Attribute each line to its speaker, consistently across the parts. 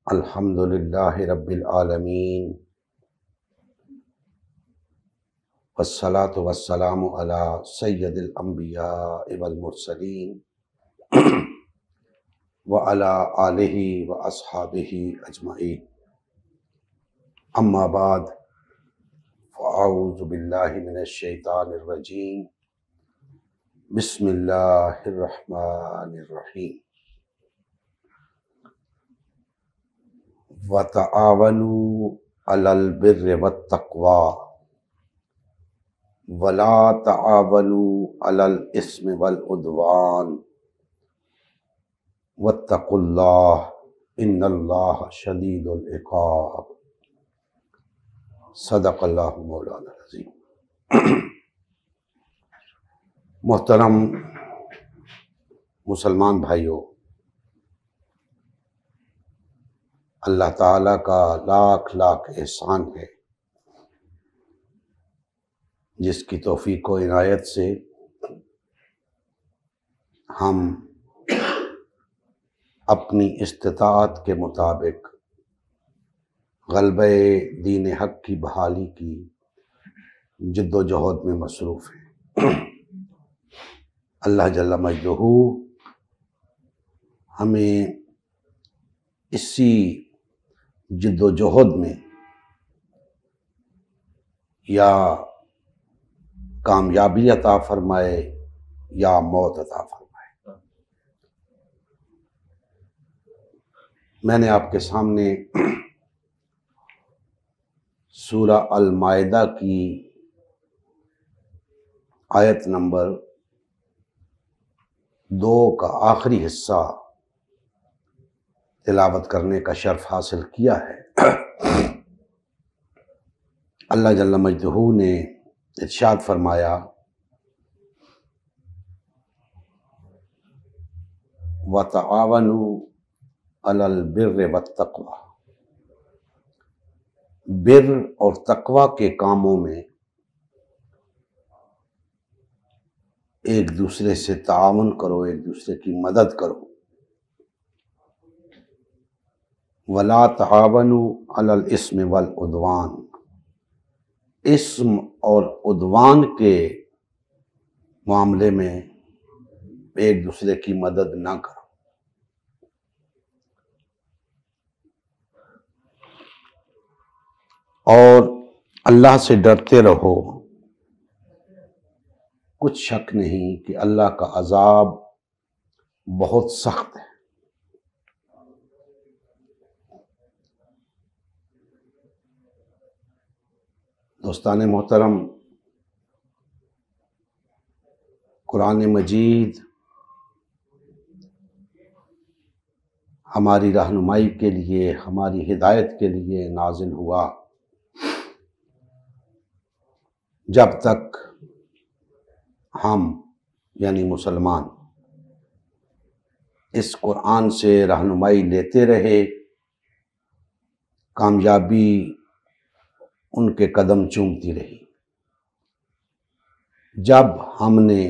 Speaker 1: الحمد للہ رب العالمین والصلاة والسلام علی سید الانبیاء والمرسلین وعلی آلہ واصحابہ اجمعین، اما بعد فاعوذ باللہ من الشیطان الرجیم، بسم اللہ الرحمن الرحیم۔ وَتَعَاوَنُوا عَلَى الْبِرِّ وَالتَّقْوَى وَلَا تَعَاوَنُوا عَلَى الْإِثْمِ وَالْعُدْوَانِ وَاتَّقُوا اللَّهَ إِنَّ اللَّهَ شَدِيدُ الْعِقَابِ۔ صدق اللہ مولانا العظیم۔ محترم مسلمان بھائیوں، اللہ تعالیٰ کا لاکھ لاکھ احسان ہے جس کی توفیق و عنایت سے ہم اپنی استطاعت کے مطابق غلبہ دین حق کی بحالی کی جد و جہد میں مصروف ہیں۔ اللہ جل مجدہ ہمیں اسی جد و جہد میں یا کامیابی عطا فرمائے یا موت عطا فرمائے۔ میں نے آپ کے سامنے سورہ المائدہ کی آیت نمبر 2 کا آخری حصہ تلاوت کرنے کا شرف حاصل کیا ہے۔ اللہ جل مجدہ نے ارشاد فرمایا، وَتَعَاوَنُوا عَلَى الْبِرِّ وَالتَّقْوَى، بر اور تقوی کے کاموں میں ایک دوسرے سے تعاون کرو، ایک دوسرے کی مدد کرو۔ وَلَا تَعَاوَنُوا عَلَى الْإِثْمِ وَالْعُدْوَانِ، اسم اور عدوان کے معاملے میں ایک دوسرے کی مدد نہ کرو۔ اور اللہ سے ڈرتے رہو، کچھ شک نہیں کہ اللہ کا عذاب بہت سخت ہے۔ دوستان محترم، قرآن مجید ہماری رہنمائی کے لیے، ہماری ہدایت کے لیے نازل ہوا۔ جب تک ہم یعنی مسلمان اس قرآن سے رہنمائی لیتے رہے، کامیابی ان کے قدم چومتی رہی۔ جب ہم نے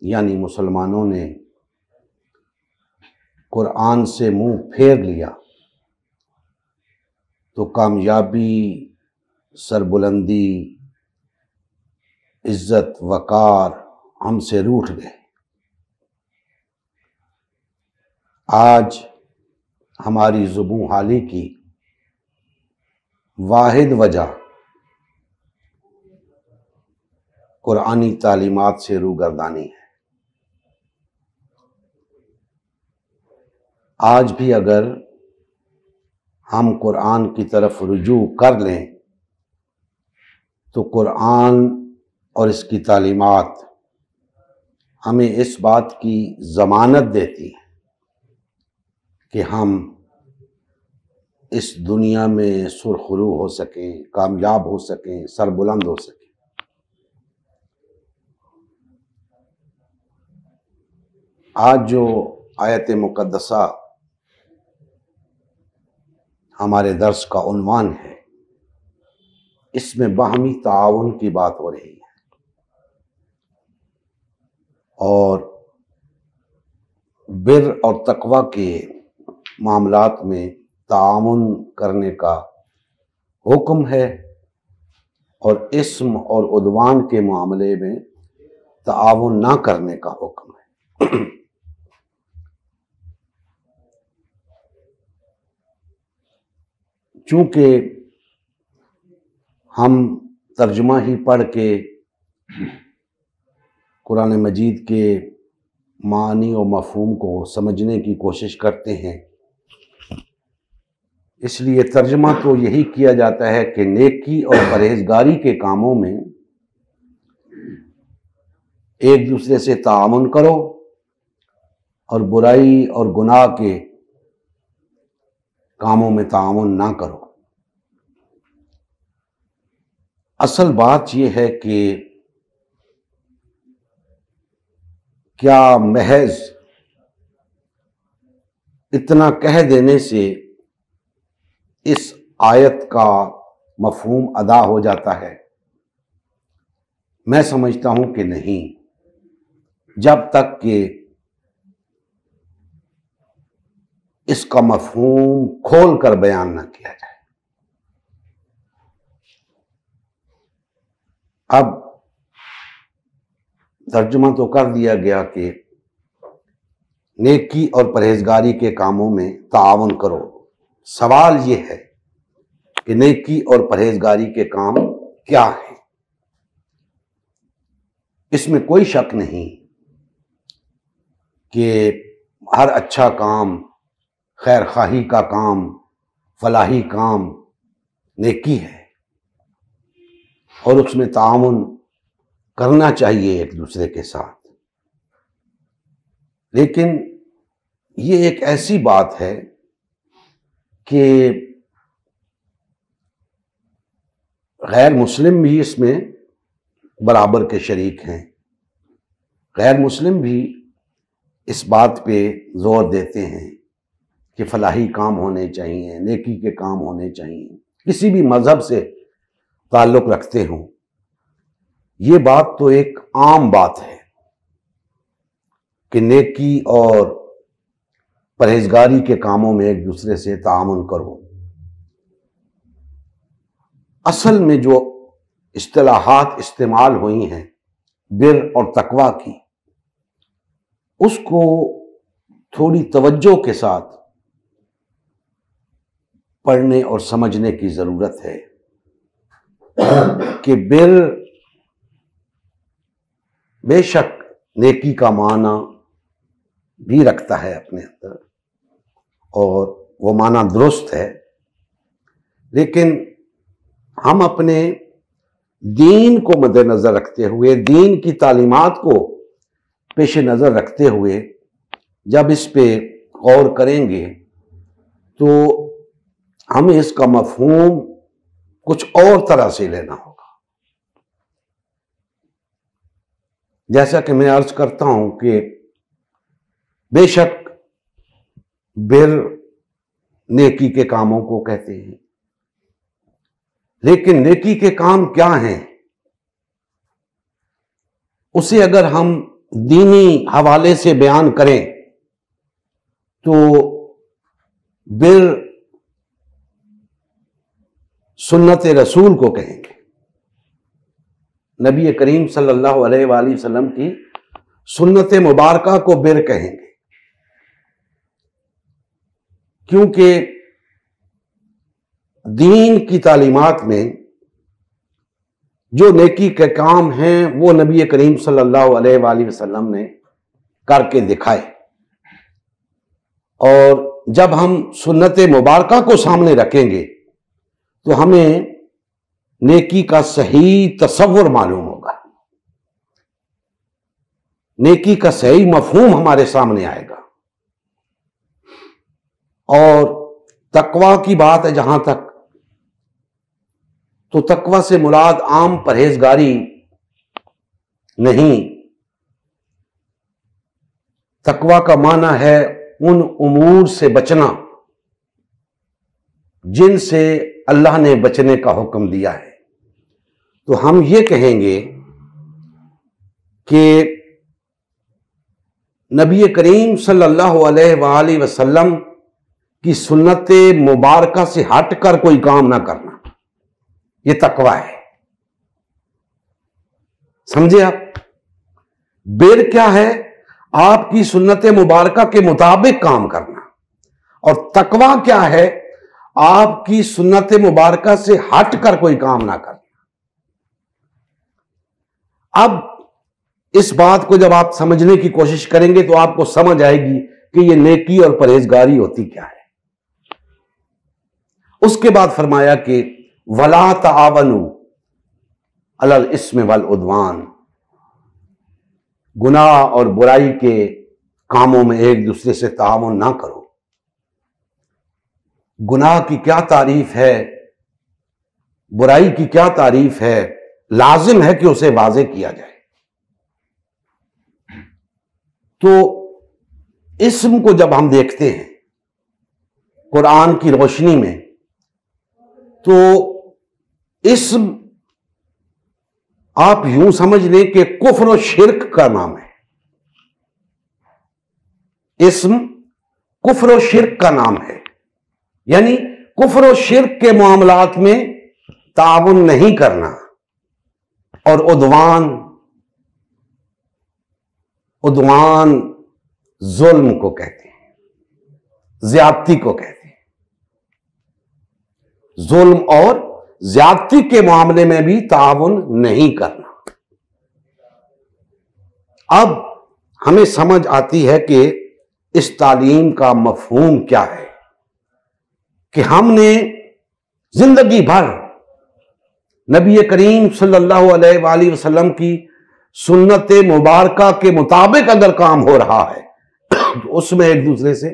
Speaker 1: یعنی مسلمانوں نے قرآن سے منہ پھیر لیا تو کامیابی، سربلندی، عزت، وقار ہم سے روٹھ گئے۔ آج ہماری زبوں حالی کی واحد وجہ قرآنی تعلیمات سے روگردانی ہے۔ آج بھی اگر ہم قرآن کی طرف رجوع کر لیں تو قرآن اور اس کی تعلیمات ہمیں اس بات کی ضمانت دیتی ہے کہ ہم اس دنیا میں سرخرو ہو سکیں، کامیاب ہو سکیں، سربلند ہو سکیں۔ آج جو آیت مقدسہ ہمارے درس کا عنوان ہے، اس میں باہمی تعاون کی بات ہو رہی ہے، اور بر اور تقوی کے معاملات میں تعاون کرنے کا حکم ہے اور اسم اور عدوان کے معاملے میں تعاون نہ کرنے کا حکم ہے۔ چونکہ ہم ترجمہ ہی پڑھ کے قرآن مجید کے معنی و مفہوم کو سمجھنے کی کوشش کرتے ہیں، اس لیے ترجمہ تو یہی کیا جاتا ہے کہ نیکی اور پرہیزگاری کے کاموں میں ایک دوسرے سے تعاون کرو اور برائی اور گناہ کے کاموں میں تعاون نہ کرو۔ اصل بات یہ ہے کہ کیا محض اتنا کہہ دینے سے اس آیت کا مفہوم ادا ہو جاتا ہے؟ میں سمجھتا ہوں کہ نہیں، جب تک کہ اس کا مفہوم کھول کر بیان نہ کیا جائے۔ اب ترجمہ تو کر دیا گیا کہ نیکی اور پرہیزگاری کے کاموں میں تعاون کرو۔ سوال یہ ہے کہ نیکی اور پرہیزگاری کے کام کیا ہیں؟ اس میں کوئی شک نہیں کہ ہر اچھا کام، خیر خواہی کا کام، فلاحی کام نیکی ہے اور اس میں تعاون کرنا چاہیے ایک دوسرے کے ساتھ۔ لیکن یہ ایک ایسی بات ہے کہ غیر مسلم بھی اس میں برابر کے شریک ہیں۔ غیر مسلم بھی اس بات پہ زور دیتے ہیں کہ فلاحی کام ہونے چاہیے، نیکی کے کام ہونے چاہیے، کسی بھی مذہب سے تعلق رکھتے ہوں۔ یہ بات تو ایک عام بات ہے کہ نیکی اور پرہیزگاری کے کاموں میں ایک دوسرے سے تعاون کرو۔ اصل میں جو اصطلاحات استعمال ہوئی ہیں بر اور تقویٰ کی، اس کو تھوڑی توجہ کے ساتھ پڑھنے اور سمجھنے کی ضرورت ہے کہ بر بے شک نیکی کا معنی بھی رکھتا ہے اپنے اندر اور وہ معنی درست ہے، لیکن ہم اپنے دین کو مد نظر رکھتے ہوئے، دین کی تعلیمات کو پیش نظر رکھتے ہوئے جب اس پہ غور کریں گے تو ہمیں اس کا مفہوم کچھ اور طرح سے لینا ہوگا۔ جیسا کہ میں عرض کرتا ہوں کہ بے شک بر نیکی کے کاموں کو کہتے ہیں، لیکن نیکی کے کام کیا ہیں؟ اسے اگر ہم دینی حوالے سے بیان کریں تو بر سنت رسول کو کہیں گے، نبی کریم صلی اللہ علیہ وآلہ وسلم کی سنت مبارکہ کو بر کہیں گے، کیونکہ دین کی تعلیمات میں جو نیکی کے کام ہیں وہ نبی کریم صلی اللہ علیہ وآلہ وسلم نے کر کے دکھائے، اور جب ہم سنت مبارکہ کو سامنے رکھیں گے تو ہمیں نیکی کا صحیح تصور معلوم ہوگا، نیکی کا صحیح مفہوم ہمارے سامنے آئے گا۔ اور تقویٰ کی بات ہے جہاں تک، تو تقویٰ سے مراد عام پرہیزگاری نہیں، تقویٰ کا معنی ہے ان امور سے بچنا جن سے اللہ نے بچنے کا حکم دیا ہے۔ تو ہم یہ کہیں گے کہ نبی کریم صلی اللہ علیہ وآلہ وسلم کی سنت مبارکہ سے ہٹ کر کوئی کام نہ کرنا، یہ تقوی ہے۔ سمجھے آپ؟ بر کیا ہے؟ آپ کی سنت مبارکہ کے مطابق کام کرنا، اور تقوی کیا ہے؟ آپ کی سنت مبارکہ سے ہٹ کر کوئی کام نہ کرنا۔ اب اس بات کو جب آپ سمجھنے کی کوشش کریں گے تو آپ کو سمجھ آئے گی کہ یہ نیکی اور پرہیزگاری ہوتی کیا ہے۔ اس کے بعد فرمایا کہ وَلَا تَعَاوَنُوا عَلَى الْإِثْمِ وَالْعُدْوَانِ، گناہ اور برائی کے کاموں میں ایک دوسرے سے تعاون نہ کرو۔ گناہ کی کیا تعریف ہے، برائی کی کیا تعریف ہے، لازم ہے کہ اسے واضح کیا جائے۔ تو اسم کو جب ہم دیکھتے ہیں قرآن کی روشنی میں تو اسم آپ یوں سمجھ لیں کہ کفر و شرک کا نام ہے۔ اسم کفر و شرک کا نام ہے، یعنی کفر و شرک کے معاملات میں تعاون نہیں کرنا، اور عدوان ظلم کو کہتے ہیں، زیادتی کو کہتے ہیں۔ ظلم اور زیادتی کے معاملے میں بھی تعاون نہیں کرنا۔ اب ہمیں سمجھ آتی ہے کہ اس تعلیم کا مفہوم کیا ہے، کہ ہم نے زندگی بھر نبی کریم صلی اللہ علیہ وآلہ وسلم کی سنت مبارکہ کے مطابق اگر کام ہو رہا ہے تو اس میں ایک دوسرے سے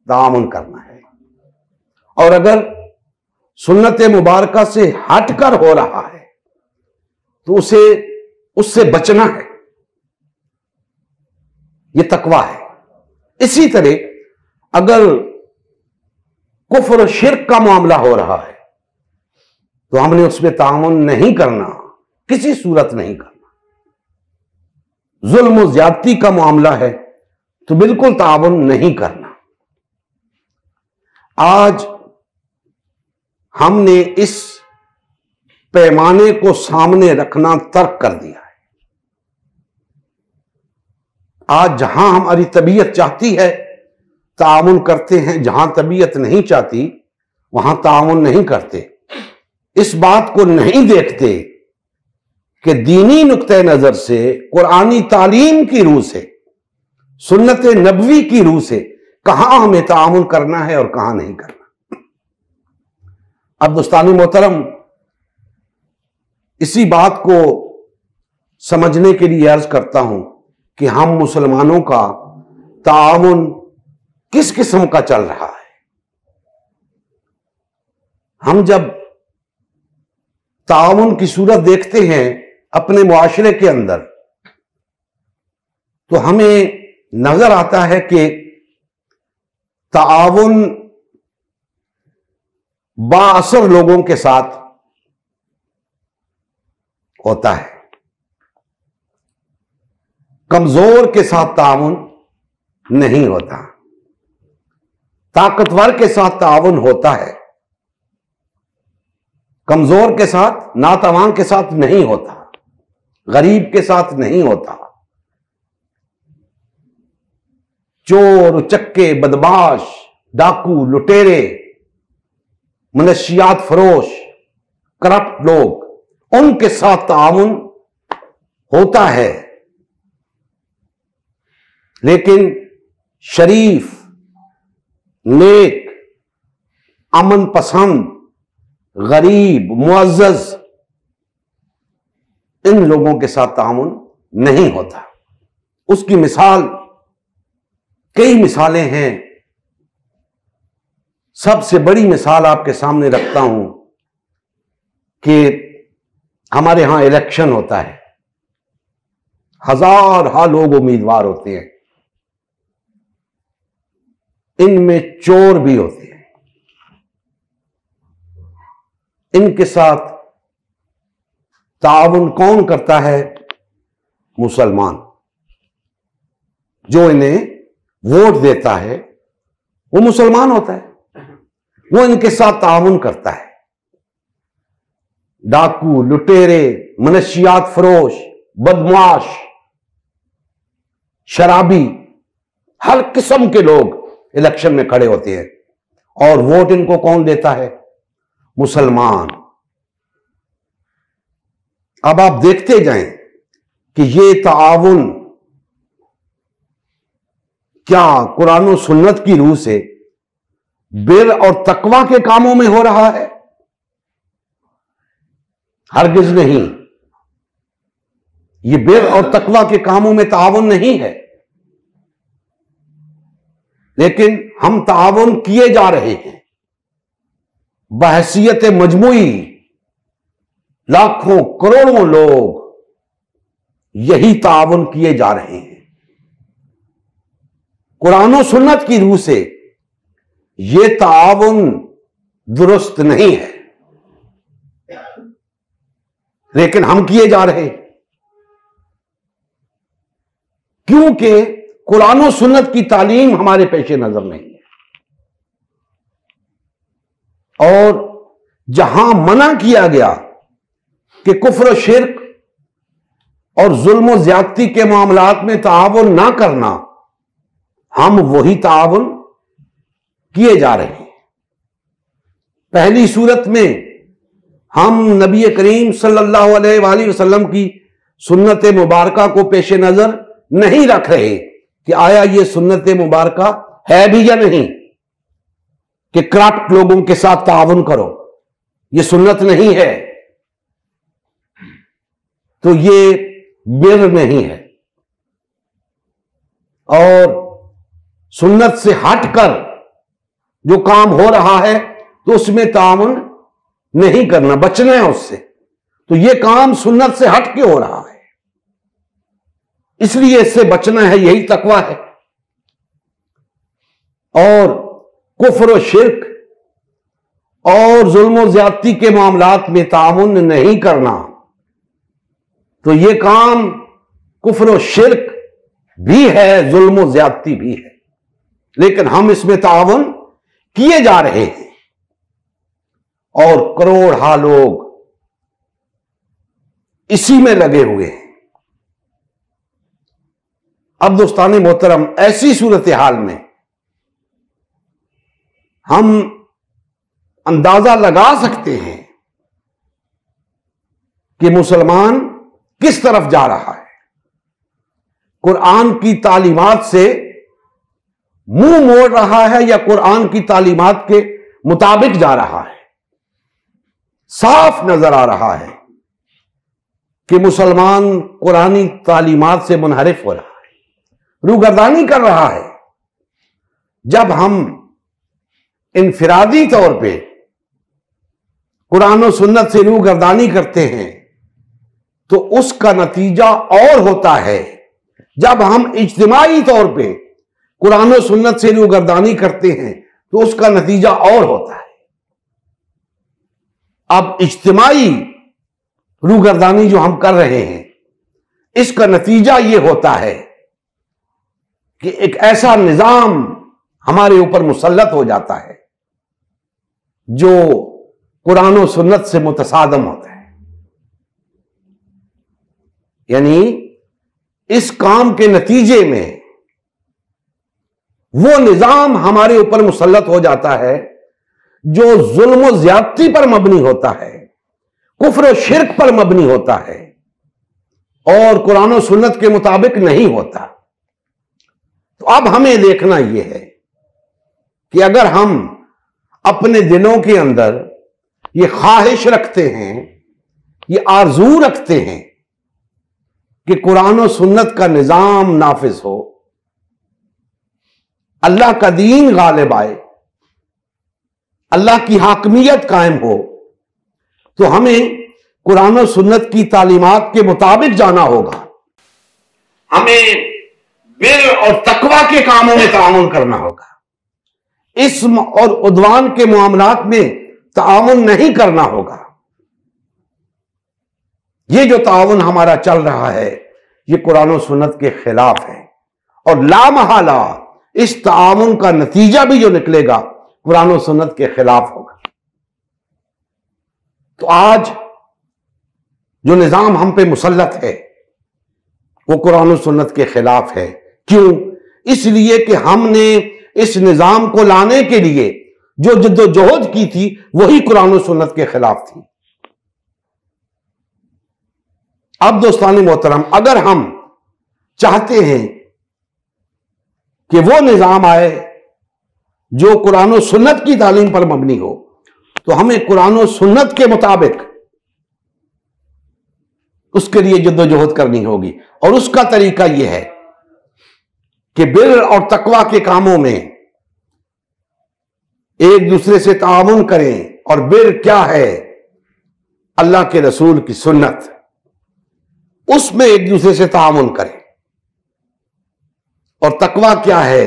Speaker 1: تعاون کرنا ہے، اور اگر سنت مبارکہ سے ہٹ کر ہو رہا ہے تو اس سے بچنا ہے۔ یہ تقوی ہے۔ اسی طرح اگر کفر و شرک کا معاملہ ہو رہا ہے تو ہم نے اس میں تعاون نہیں کرنا، کسی صورت نہیں کرنا۔ ظلم و زیادتی کا معاملہ ہے تو بالکل تعاون نہیں کرنا۔ آج ہم نے اس پیمانے کو سامنے رکھنا ترک کر دیا ہے۔ آج جہاں ہماری طبیعت چاہتی ہے تعاون کرتے ہیں، جہاں طبیعت نہیں چاہتی وہاں تعاون نہیں کرتے۔ اس بات کو نہیں دیکھتے کہ دینی نقطہ نظر سے، قرآنی تعلیم کی روح سے، سنت نبوی کی روح سے کہاں ہمیں تعاون کرنا ہے اور کہاں نہیں کرنا۔ اب دوستان محترم، اسی بات کو سمجھنے کے لیے عرض کرتا ہوں کہ ہم مسلمانوں کا تعاون کس قسم کا چل رہا ہے۔ ہم جب تعاون کی صورت دیکھتے ہیں اپنے معاشرے کے اندر تو ہمیں نظر آتا ہے کہ تعاون بااثر لوگوں کے ساتھ ہوتا ہے، کمزور کے ساتھ تعاون نہیں ہوتا، طاقتور کے ساتھ تعاون ہوتا ہے، کمزور کے ساتھ، ناتوان کے ساتھ نہیں ہوتا، غریب کے ساتھ نہیں ہوتا، چور، چکے، بدماش، ڈاکو، لٹیرے، منشیات فروش، کرپٹ لوگ، ان کے ساتھ تعاون ہوتا ہے۔ لیکن شریف، نیک، امن پسند، غریب، معزز، ان لوگوں کے ساتھ تعاون نہیں ہوتا۔ اس کی مثال، کئی مثالیں ہیں، سب سے بڑی مثال آپ کے سامنے رکھتا ہوں کہ ہمارے ہاں الیکشن ہوتا ہے، ہزارہا لوگ امیدوار ہوتے ہیں، ان میں چور بھی ہوتے ہیں، ان کے ساتھ تعاون کون کرتا ہے؟ مسلمان، جو انہیں ووٹ دیتا ہے وہ مسلمان ہوتا ہے۔ وہ ان کے ساتھ تعاون کرتا ہے۔ ڈاکو، لٹیرے، منشیات فروش، بدمعاش، شرابی، ہر قسم کے لوگ الیکشن میں کھڑے ہوتے ہیں، اور ووٹ ان کو کون دیتا ہے؟ مسلمان۔ اب آپ دیکھتے جائیں کہ یہ تعاون کیا قرآن و سنت کی روح سے بر اور تقوی کے کاموں میں ہو رہا ہے؟ ہرگز نہیں۔ یہ بر اور تقوی کے کاموں میں تعاون نہیں ہے، لیکن ہم تعاون کیے جا رہے ہیں بحیثیت مجموعی۔ لاکھوں کروڑوں لوگ یہی تعاون کیے جا رہے ہیں۔ قرآن و سنت کی روح سے یہ تعاون درست نہیں ہے، لیکن ہم کیے جا رہے ہیں، کیونکہ قرآن و سنت کی تعلیم ہمارے پیش نظر نہیں ہے۔ اور جہاں منع کیا گیا کہ کفر و شرک اور ظلم و زیادتی کے معاملات میں تعاون نہ کرنا، ہم وہی تعاون کیے جا رہے ہیں۔ پہلی صورت میں ہم نبی کریم صلی اللہ علیہ وآلہ وسلم کی سنت مبارکہ کو پیش نظر نہیں رکھ رہے کہ آیا یہ سنت مبارکہ ہے بھی یا نہیں، کہ کرپٹ لوگوں کے ساتھ تعاون کرو، یہ سنت نہیں ہے، تو یہ بر نہیں ہے۔ اور سنت سے ہٹ کر جو کام ہو رہا ہے تو اس میں تعاون نہیں کرنا، بچنا ہے اس سے۔ تو یہ کام سنت سے ہٹ کے ہو رہا ہے، اس لیے اس سے بچنا ہے، یہی تقوی ہے۔ اور کفر و شرک اور ظلم و زیادتی کے معاملات میں تعاون نہیں کرنا، تو یہ کام کفر و شرک بھی ہے، ظلم و زیادتی بھی ہے، لیکن ہم اس میں تعاون کیے جا رہے ہیں، اور کروڑ لوگ اسی میں لگے ہوئے ہیں۔ اب دوستان محترم، ایسی صورتحال میں ہم اندازہ لگا سکتے ہیں کہ مسلمان کس طرف جا رہا ہے، قرآن کی تعلیمات سے منہ موڑ رہا ہے یا قرآن کی تعلیمات کے مطابق جا رہا ہے۔ صاف نظر آ رہا ہے کہ مسلمان قرآنی تعلیمات سے منحرف ہو رہا ہے، روگردانی کر رہا ہے۔ جب ہم انفرادی طور پہ قرآن و سنت سے روگردانی کرتے ہیں تو اس کا نتیجہ اور ہوتا ہے، جب ہم اجتماعی طور پہ قرآن و سنت سے روگردانی کرتے ہیں تو اس کا نتیجہ اور ہوتا ہے۔ اب اجتماعی روگردانی جو ہم کر رہے ہیں، اس کا نتیجہ یہ ہوتا ہے کہ ایک ایسا نظام ہمارے اوپر مسلط ہو جاتا ہے جو قرآن و سنت سے متصادم ہوتا ہے۔ یعنی اس کام کے نتیجے میں وہ نظام ہمارے اوپر مسلط ہو جاتا ہے جو ظلم و زیادتی پر مبنی ہوتا ہے، کفر و شرک پر مبنی ہوتا ہے، اور قرآن و سنت کے مطابق نہیں ہوتا۔ تو اب ہمیں دیکھنا یہ ہے کہ اگر ہم اپنے دلوں کے اندر یہ خواہش رکھتے ہیں، یہ آرزو رکھتے ہیں کہ قرآن و سنت کا نظام نافذ ہو، اللہ کا دین غالب آئے، اللہ کی حاکمیت قائم ہو، تو ہمیں قرآن و سنت کی تعلیمات کے مطابق جانا ہوگا۔ ہمیں بر اور تقوی کے کاموں میں تعاون کرنا ہوگا، اسم اور عدوان کے معاملات میں تعاون نہیں کرنا ہوگا۔ یہ جو تعاون ہمارا چل رہا ہے یہ قرآن و سنت کے خلاف ہے، اور لا محالہ اس تعاون کا نتیجہ بھی جو نکلے گا قرآن و سنت کے خلاف ہوگا۔ تو آج جو نظام ہم پہ مسلط ہے وہ قرآن و سنت کے خلاف ہے۔ کیوں؟ اس لیے کہ ہم نے اس نظام کو لانے کے لیے جو جد و جہد کی تھی وہی قرآن و سنت کے خلاف تھی۔ اب دوستان محترم، اگر ہم چاہتے ہیں کہ وہ نظام آئے جو قرآن و سنت کی تعلیم پر مبنی ہو تو ہمیں قرآن و سنت کے مطابق اس کے لیے جد و جہد کرنی ہوگی، اور اس کا طریقہ یہ ہے کہ بر اور تقوی کے کاموں میں ایک دوسرے سے تعاون کریں۔ اور بر کیا ہے؟ اللہ کے رسول کی سنت، اس میں ایک دوسرے سے تعاون کریں۔ اور تقوی کیا ہے؟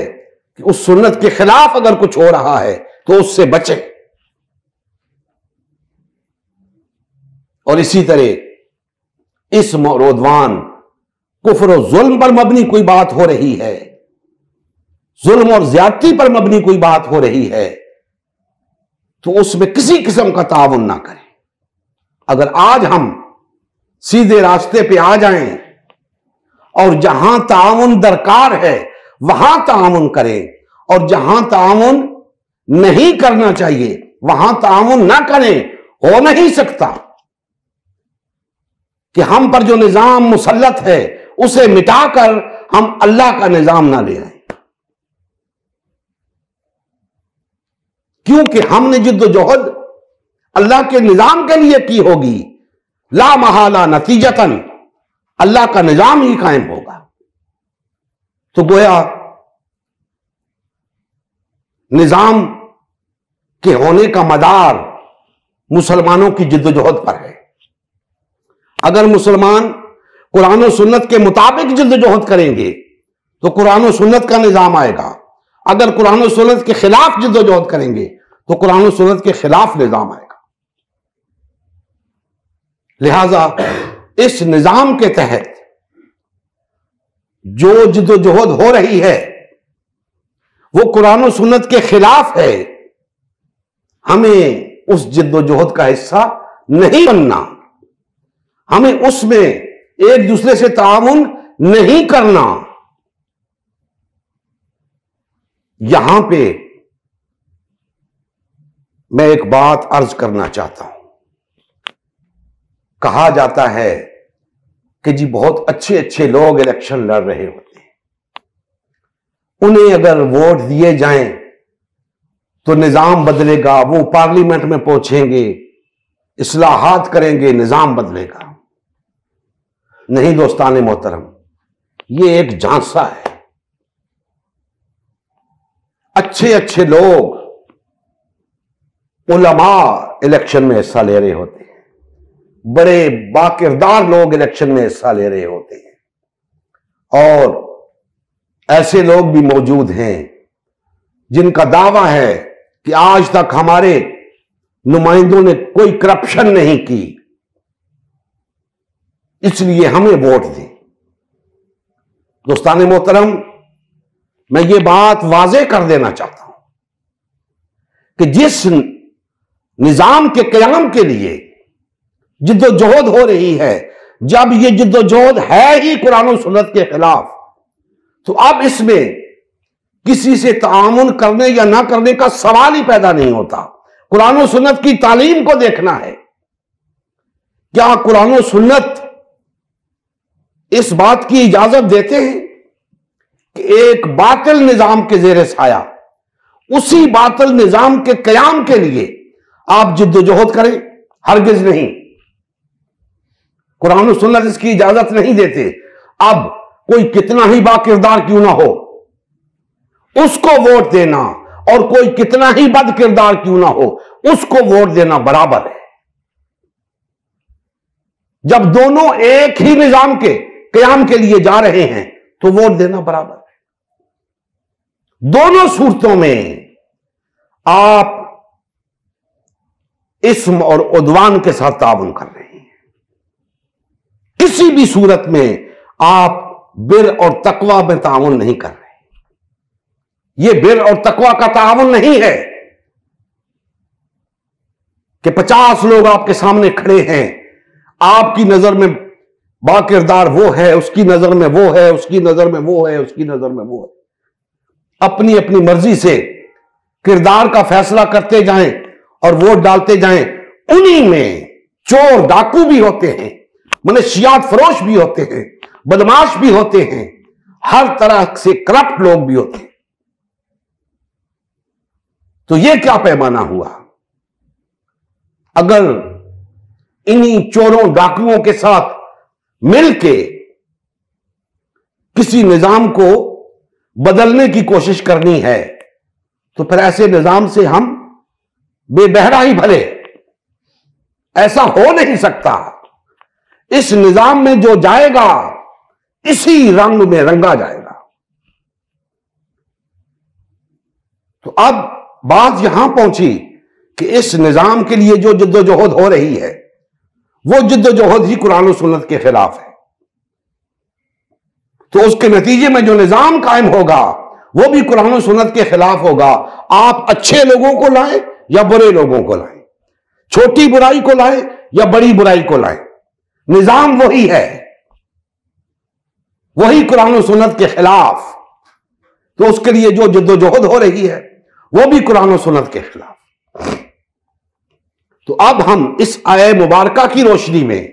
Speaker 1: کہ اس سنت کے خلاف اگر کچھ ہو رہا ہے تو اس سے بچیں۔ اور اسی طرح اس عدوان، کفر و ظلم پر مبنی کوئی بات ہو رہی ہے، ظلم اور زیادتی پر مبنی کوئی بات ہو رہی ہے، تو اس میں کسی قسم کا تعاون نہ کریں۔ اگر آج ہم سیدھے راستے پہ آ جائیں اور جہاں تعاون درکار ہے وہاں تعاون کریں، اور جہاں تعاون نہیں کرنا چاہیے وہاں تعاون نہ کریں، ہو نہیں سکتا کہ ہم پر جو نظام مسلط ہے اسے مٹا کر ہم اللہ کا نظام نہ لے آئیں، کیونکہ ہم نے جد و جہد اللہ کے نظام کے لیے کی ہوگی، لا محالہ نتیجتاً اللہ کا نظام ہی قائم ہوگا۔ تو گویا نظام کے ہونے کا مدار مسلمانوں کی جد و جہد پر ہے۔ اگر مسلمان قرآن و سنت کے مطابق جد و جہد کریں گے تو قرآن و سنت کا نظام آئے گا، اگر قرآن و سنت کے خلاف جد و جہد کریں گے تو قرآن و سنت کے خلاف نظام آئے گا۔ لہذا اس نظام کے تحت جو جد و جہد ہو رہی ہے وہ قرآن و سنت کے خلاف ہے، ہمیں اس جد و جہد کا حصہ نہیں بننا، ہمیں اس میں ایک دوسرے سے تعاون نہیں کرنا۔ یہاں پہ میں ایک بات عرض کرنا چاہتا ہوں۔ کہا جاتا ہے کہ جی بہت اچھے اچھے لوگ الیکشن لڑ رہے ہوتے ہیں، انہیں اگر ووٹ دیے جائیں تو نظام بدلے گا، وہ پارلیمنٹ میں پہنچیں گے، اصلاحات کریں گے، نظام بدلے گا۔ نہیں دوستان محترم، یہ ایک جھانسا ہے۔ اچھے اچھے لوگ، علماء الیکشن میں حصہ لے رہے ہوتے ہیں، بڑے باکردار لوگ الیکشن میں حصہ لے رہے ہوتے ہیں، اور ایسے لوگ بھی موجود ہیں جن کا دعویٰ ہے کہ آج تک ہمارے نمائندوں نے کوئی کرپشن نہیں کی، اس لیے ہمیں ووٹ دیں۔ دوستان محترم، میں یہ بات واضح کر دینا چاہتا ہوں کہ جس نظام کے قیام کے لیے جد و جہد ہو رہی ہے، جب یہ جد و جہد ہے ہی قرآن و سنت کے خلاف، تو اب اس میں کسی سے تعاون کرنے یا نہ کرنے کا سوال ہی پیدا نہیں ہوتا۔ قرآن و سنت کی تعلیم کو دیکھنا ہے۔ کیا قرآن و سنت اس بات کی اجازت دیتے ہیں کہ ایک باطل نظام کے زیر سایہ اسی باطل نظام کے قیام کے لیے آپ جد و جہد کریں؟ ہرگز نہیں۔ قرآن و سنت اس کی اجازت نہیں دیتے۔ اب کوئی کتنا ہی با کردار کیوں نہ ہو، اس کو ووٹ دینا، اور کوئی کتنا ہی بد کردار کیوں نہ ہو اس کو ووٹ دینا برابر ہے۔ جب دونوں ایک ہی نظام کے قیام کے لیے جا رہے ہیں تو ووٹ دینا برابر ہے۔ دونوں صورتوں میں آپ اسم اور عدوان کے ساتھ تعاون کر رہے ہیں۔ کسی بھی صورت میں آپ بر اور تقوی میں تعاون نہیں کر رہے۔ یہ بر اور تقوی کا تعاون نہیں ہے، کہ 50 لوگ آپ کے سامنے کھڑے ہیں، آپ کی نظر میں با کردار وہ ہے، اس کی نظر میں وہ ہے، اس کی نظر میں وہ ہے، اس کی نظر میں وہ ہے، اپنی اپنی مرضی سے کردار کا فیصلہ کرتے جائیں اور ووٹ ڈالتے جائیں۔ انہی میں چور ڈاکو بھی ہوتے ہیں، منشیات فروش بھی ہوتے ہیں، بدماش بھی ہوتے ہیں، ہر طرح سے کرپٹ لوگ بھی ہوتے ہیں۔ تو یہ کیا پیمانہ ہوا؟ اگر انہی چوروں ڈاکوؤں کے ساتھ مل کے کسی نظام کو بدلنے کی کوشش کرنی ہے تو پھر ایسے نظام سے ہم بے بہرا ہی بھلے، ایسا ہو نہیں سکتا۔ اس نظام میں جو جائے گا اسی رنگ میں رنگا جائے گا۔ تو اب بات یہاں پہنچی کہ اس نظام کے لیے جو جد و جہد ہو رہی ہے وہ جد و جہد ہی قرآن و سنت کے خلاف ہے۔ تو اس کے نتیجے میں جو نظام قائم ہوگا وہ بھی قرآن و سنت کے خلاف ہوگا۔ آپ اچھے لوگوں کو لائیں یا برے لوگوں کو لائیں، چھوٹی برائی کو لائیں یا بڑی برائی کو لائیں، نظام وہی ہے، وہی قرآن و سنت کے خلاف۔ تو اس کے لیے جو جد و جہد ہو رہی ہے وہ بھی قرآن و سنت کے خلاف۔ تو اب ہم اس آیہ مبارکہ کی روشنی میں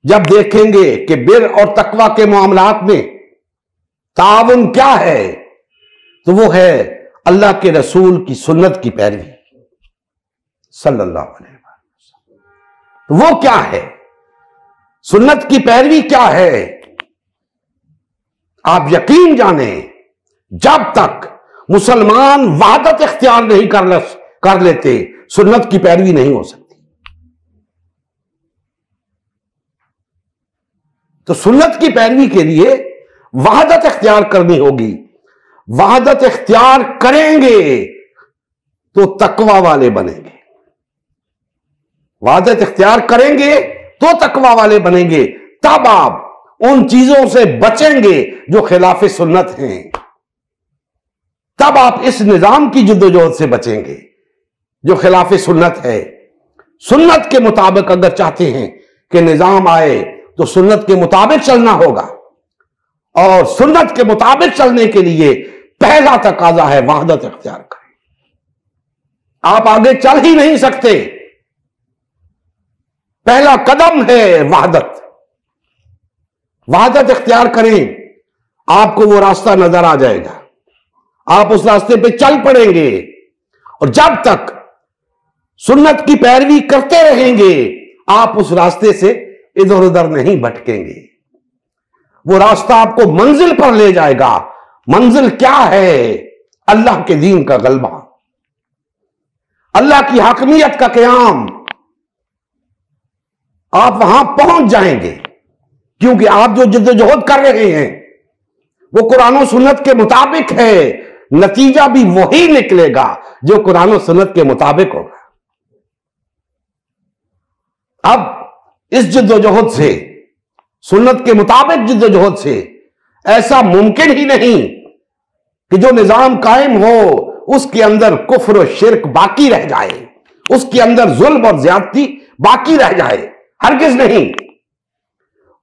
Speaker 1: جب دیکھیں گے کہ بر اور تقوی کے معاملات میں تعاون کیا ہے، تو وہ ہے اللہ کے رسول کی سنت کی پیروی صلی اللہ علیہ وسلم۔ وہ کیا ہے؟ سنت کی پیروی کیا ہے؟ آپ یقین جانیں جب تک مسلمان وحدت اختیار نہیں کر لیتے سنت کی پیروی نہیں ہو سکتی۔ تو سنت کی پیروی کے لیے وحدت اختیار کرنی ہوگی۔ وحدت اختیار کریں گے تو تقوی والے بنیں گے، وحدت اختیار کریں گے تو تقوی والے بنیں گے، تب آپ ان چیزوں سے بچیں گے جو خلاف سنت ہیں، تب آپ اس نظام کی جد و جہد سے بچیں گے جو خلاف سنت ہے۔ سنت کے مطابق اگر چاہتے ہیں کہ نظام آئے تو سنت کے مطابق چلنا ہوگا، اور سنت کے مطابق چلنے کے لیے پہلا تقاضا ہے وحدت اختیار کریں۔ آپ آگے چل ہی نہیں سکتے، پہلا قدم ہے وحدت۔ وحدت اختیار کریں، آپ کو وہ راستہ نظر آ جائے گا، آپ اس راستے پہ چل پڑیں گے، اور جب تک سنت کی پیروی کرتے رہیں گے آپ اس راستے سے ادھر ادھر نہیں بھٹکیں گے۔ وہ راستہ آپ کو منزل پر لے جائے گا۔ منزل کیا ہے؟ اللہ کے دین کا غلبہ، اللہ کی حاکمیت کا قیام۔ آپ وہاں پہنچ جائیں گے کیونکہ آپ جو جد و جہد کر رہے ہیں وہ قرآن و سنت کے مطابق ہے، نتیجہ بھی وہی نکلے گا جو قرآن و سنت کے مطابق ہوگا۔ اب اس جد و جہد سے، سنت کے مطابق جد و جہد سے، ایسا ممکن ہی نہیں کہ جو نظام قائم ہو اس کے اندر کفر و شرک باقی رہ جائے، اس کے اندر ظلم اور زیادتی باقی رہ جائے، ہرگز نہیں۔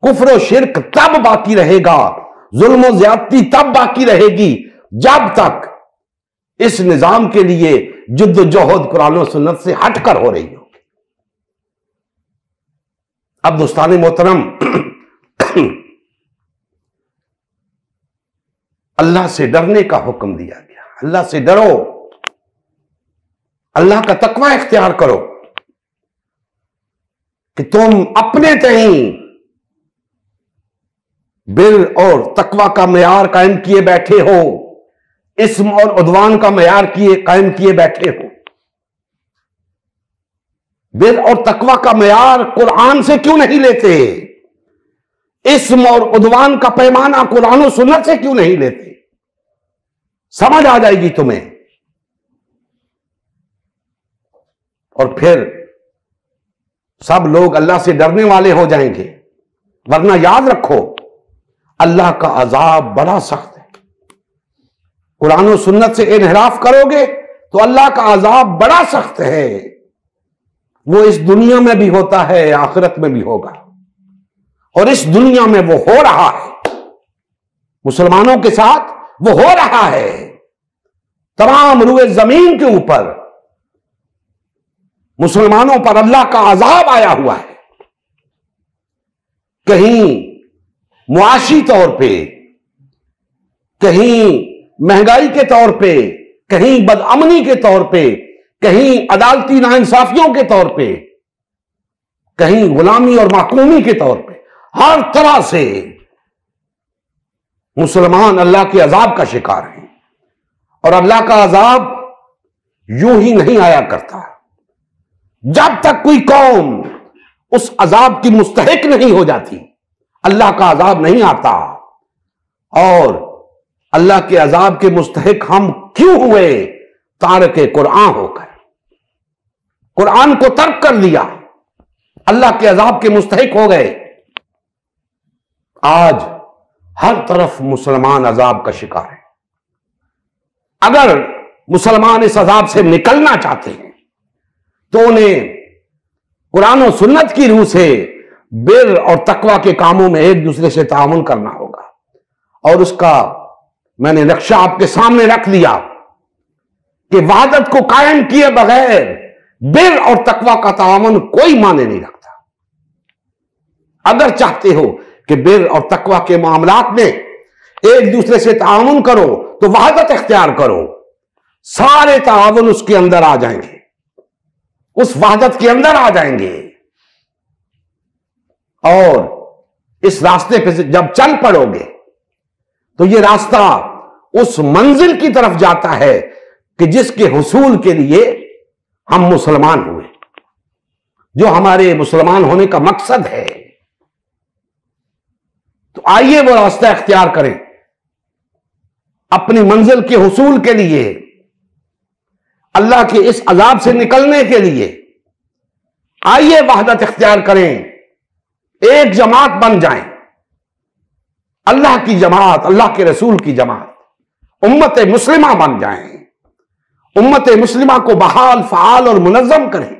Speaker 1: کفر و شرک تب باقی رہے گا، ظلم و زیادتی تب باقی رہے گی جب تک اس نظام کے لیے جد و جہد قرآن و سنت سے ہٹ کر ہو رہی ہو۔ اب دوستان محترم، اللہ سے ڈرنے کا حکم دیا گیا۔ اللہ سے ڈرو، اللہ کا تقوی اختیار کرو کہ تم اپنے تئیں بر اور تقوی کا معیار قائم کیے بیٹھے ہو، اسم اور عدوان کا معیار قائم کیے بیٹھے ہو۔ بر اور تقوی کا معیار قرآن سے کیوں نہیں لیتے؟ اسم اور عدوان کا پیمانہ قرآن و سنت سے کیوں نہیں لیتے؟ سمجھ آ جائے گی تمہیں۔ اور پھر سب لوگ اللہ سے ڈرنے والے ہو جائیں گے، ورنہ یاد رکھو اللہ کا عذاب بڑا سخت ہے۔ قرآن و سنت سے انحراف کرو گے تو اللہ کا عذاب بڑا سخت ہے۔ وہ اس دنیا میں بھی ہوتا ہے، آخرت میں بھی ہوگا، اور اس دنیا میں وہ ہو رہا ہے، مسلمانوں کے ساتھ وہ ہو رہا ہے۔ تمام روئے زمین کے اوپر مسلمانوں پر اللہ کا عذاب آیا ہوا ہے، کہیں معاشی طور پہ، کہیں مہنگائی کے طور پہ، کہیں بدامنی کے طور پہ، کہیں عدالتی ناانصافیوں کے طور پہ، کہیں غلامی اور محکومی کے طور پہ، ہر طرح سے مسلمان اللہ کے عذاب کا شکار ہیں۔ اور اللہ کا عذاب یوں ہی نہیں آیا کرتا، جب تک کوئی قوم اس عذاب کی مستحق نہیں ہو جاتی اللہ کا عذاب نہیں آتا۔ اور اللہ کے عذاب کے مستحق ہم کیوں ہوئے؟ تارک قرآن ہو کر، قرآن کو ترک کر دیا، اللہ کے عذاب کے مستحق ہو گئے۔ آج ہر طرف مسلمان عذاب کا شکار ہے۔ اگر مسلمان اس عذاب سے نکلنا چاہتے ہیں تو انہیں قرآن و سنت کی روح سے بر اور تقوی کے کاموں میں ایک دوسرے سے تعاون کرنا ہوگا، اور اس کا میں نے نقشہ آپ کے سامنے رکھ دیا کہ وحدت کو قائم کیے بغیر بر اور تقوی کا تعاون کوئی معنی نہیں رکھتا۔ اگر چاہتے ہو کہ بر اور تقوی کے معاملات میں ایک دوسرے سے تعاون کرو تو وحدت اختیار کرو، سارے تعاون اس کے اندر آ جائیں گے، اس وحدت کے اندر آ جائیں گے۔ اور اس راستے پہ جب چل پڑو گے تو یہ راستہ اس منزل کی طرف جاتا ہے کہ جس کے حصول کے لیے ہم مسلمان ہوئے، جو ہمارے مسلمان ہونے کا مقصد ہے۔ تو آئیے وہ راستہ اختیار کریں اپنی منزل کے حصول کے لیے، اللہ کے اس عذاب سے نکلنے کے لیے۔ آئیے وحدت اختیار کریں، ایک جماعت بن جائیں، اللہ کی جماعت، اللہ کے رسول کی جماعت، امت مسلمہ بن جائیں، امت مسلمہ کو بحال، فعال اور منظم کریں،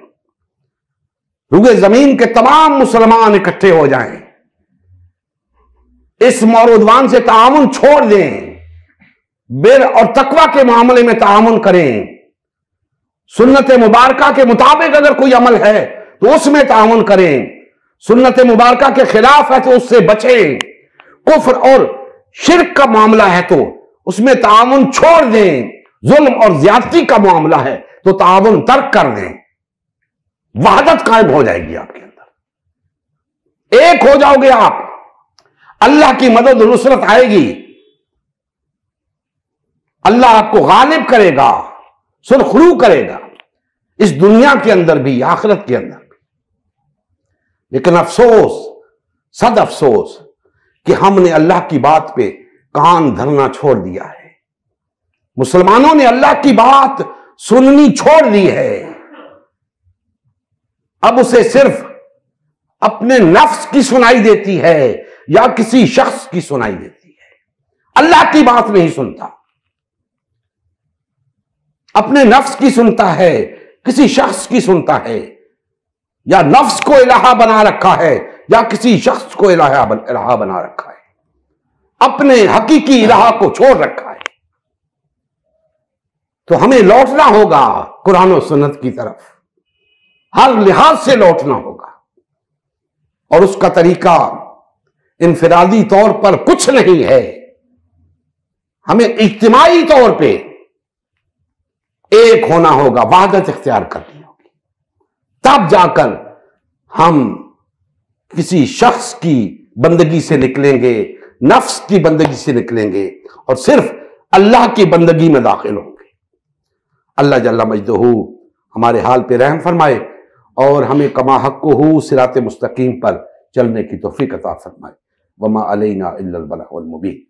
Speaker 1: روئے زمین کے تمام مسلمان اکٹھے ہو جائیں، اس مورودوان سے تعاون چھوڑ دیں، بر اور تقوی کے معاملے میں تعاون کریں، سنت مبارکہ کے مطابق اگر کوئی عمل ہے تو اس میں تعاون کریں، سنت مبارکہ کے خلاف ہے تو اس سے بچیں، کفر اور شرک کا معاملہ ہے تو اس میں تعاون چھوڑ دیں، ظلم اور زیادتی کا معاملہ ہے تو تعاون ترک کر دیں، وحدت قائم ہو جائے گی آپ کے اندر، ایک ہو جاؤ گے آپ، اللہ کی مدد و نصرت آئے گی، اللہ آپ کو غالب کرے گا، سرخرو کرے گا، اس دنیا کے اندر بھی آخرت کے اندر بھی۔ لیکن افسوس، صد افسوس کہ ہم نے اللہ کی بات پہ کان دھرنا چھوڑ دیا ہے، مسلمانوں نے اللہ کی بات سننی چھوڑ دی ہے، اب اسے صرف اپنے نفس کی سنائی دیتی ہے یا کسی شخص کی سنائی دیتی ہے، اللہ کی بات نہیں سنتا، اپنے نفس کی سنتا ہے، کسی شخص کی سنتا ہے، یا نفس کو الہ بنا رکھا ہے یا کسی شخص کو الہ بنا رکھا ہے، اپنے حقیقی الہ کو چھوڑ رکھا ہے۔ تو ہمیں لوٹنا ہوگا قرآن و سنت کی طرف، ہر لحاظ سے لوٹنا ہوگا، اور اس کا طریقہ انفرادی طور پر کچھ نہیں ہے، ہمیں اجتماعی طور پہ ایک ہونا ہوگا، وحدت اختیار کرنی ہوگی، تب جا کر ہم کسی شخص کی بندگی سے نکلیں گے، نفس کی بندگی سے نکلیں گے اور صرف اللہ کی بندگی میں داخل ہوں گے۔ اللہ جل مجدہ ہمارے حال پہ رحم فرمائے اور ہمیں کما حقہ صراط مستقیم پر چلنے کی توفیق عطا فرمائے۔ وما علینا الا البلاغ المبین۔